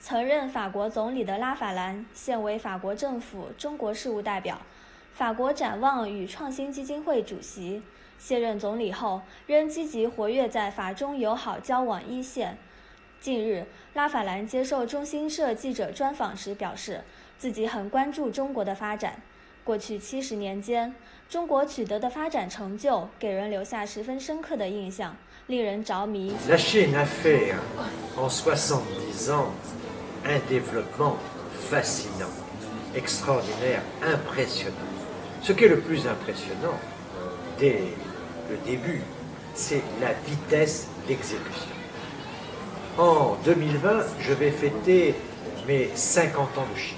曾任法国总理的拉法兰现为法国政府中国事务代表、法国展望与创新基金会主席。卸任总理后，仍积极活跃在法中友好交往一线。近日，拉法兰接受中新社记者专访时表示，自己很关注中国的发展。过去70年间，中国取得的发展成就给人留下十分深刻的印象，令人着迷。La Chine a fait en 70 ans un développement fascinant, extraordinaire, impressionnant. Ce qui est le plus impressionnant dès le début, c'est la vitesse d'exécution. En 2020, je vais fêter mes 50 ans de Chine.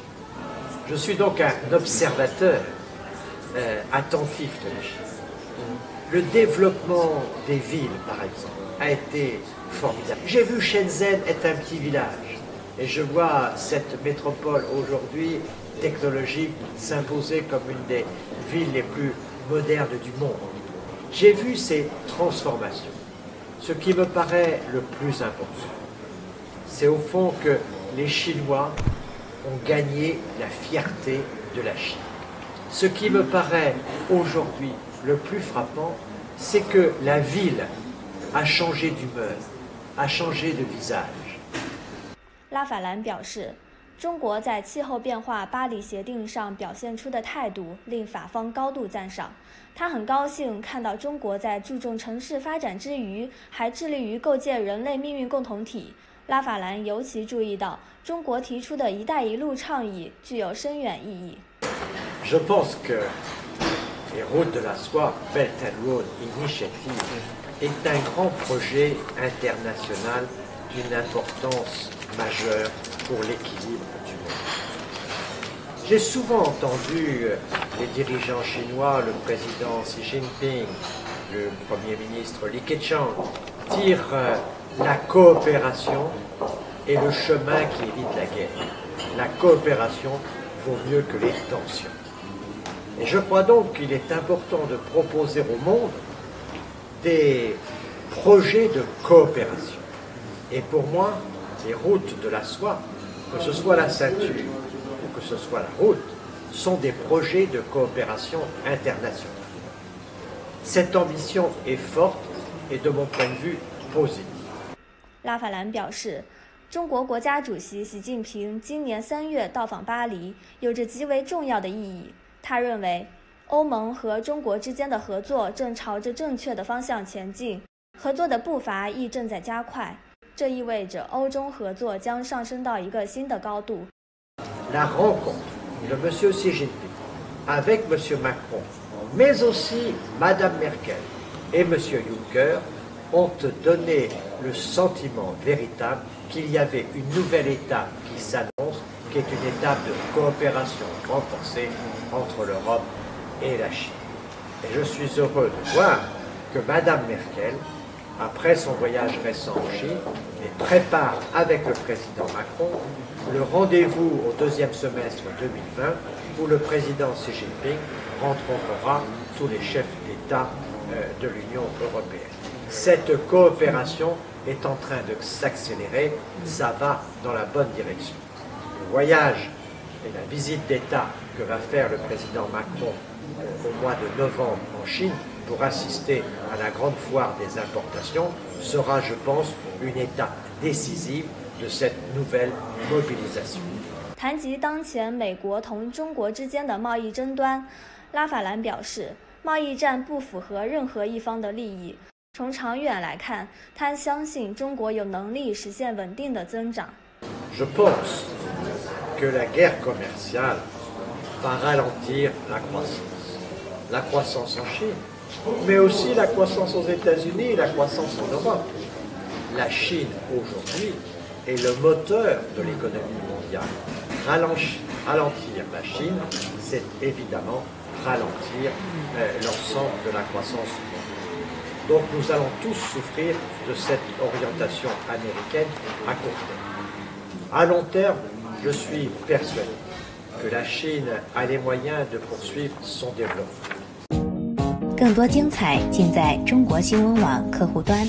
Je suis donc un observateur attentif de la Chine. Le développement des villes, par exemple, a été formidable. J'ai vu Shenzhen est un petit village et je vois cette métropole aujourd'hui technologique s'imposer comme une des villes les plus modernes du monde. J'ai vu ces transformations. Ce qui me paraît le plus important, c'est au fond que les Chinois ont gagné la fierté de la Chine. Ce qui me paraît aujourd'hui le plus frappant, c'est que la ville a changé d'humeur, a changé de visage. 拉法兰表示，中国在气候变化巴黎协定上表现出的态度令法方高度赞赏。他很高兴看到中国在注重城市发展之余，还致力于构建人类命运共同体。拉法兰尤其注意到，中国提出的一带一路倡议具有深远意义。Je pense que les routes de la soie, Belt and Road Initiative, est un grand projet international d'une importance majeure pour l'équilibre du monde. J'ai souvent entendu les dirigeants chinois, le président Xi Jinping, le Premier ministre Li Keqiang, dire la coopération est le chemin qui évite la guerre. La coopération vaut mieux que les tensions. Et je crois donc qu'il est important de proposer au monde des projets de coopération. Et pour moi, les routes de la soie, que ce soit la ceinture ou que ce soit la route, sont des projets de coopération internationale. Cette ambition est forte et de mon point de vue positive. 拉法兰表示，中国国家主席习近平今年3月到访巴黎，有着极为重要的意义。他认为，欧盟和中国之间的合作正朝着正确的方向前进，合作的步伐亦正在加快。这意味着欧中合作将上升到一个新的高度。La rencontre de M. Xi Jinping avec M. Macron, mais aussi Mme Merkel et M. Juncker ont donné le sentiment véritable qu'il y avait une nouvelle étape qui s'annonce, qui est une étape de coopération renforcée entre l'Europe et la Chine. Et je suis heureux de voir que Mme Merkel, après son voyage récent en Chine, prépare avec le président Macron le rendez-vous au deuxième semestre 2020 où le président Xi Jinping rencontrera tous les chefs d'État de l'Union européenne. Cette coopération est en train de s'accélérer, ça va dans la bonne direction. Le voyage et la visite d'État que va faire le président Macron au mois de novembre en Chine pour assister à la grande foire des importations sera, je pense, une étape décisive de cette nouvelle mobilisation. 谈及当前美国同中国之间的贸易争端，拉法兰表示，贸易战不符合任何一方的利益。从长远来看，他相信中国有能力实现稳定的增长。Je pense que la guerre commerciale va ralentir la croissance. La croissance en Chine, mais aussi la croissance aux États-Unis et la croissance en Europe. La Chine, aujourd'hui, est le moteur de l'économie mondiale. Ralentir la Chine, c'est évidemment ralentir l'ensemble de la croissance mondiale. Donc nous allons tous souffrir de cette orientation américaine à court terme. À long terme, je suis persuadé que la Chine a les moyens de poursuivre son développement. 更多精彩尽在中国新闻网客户端。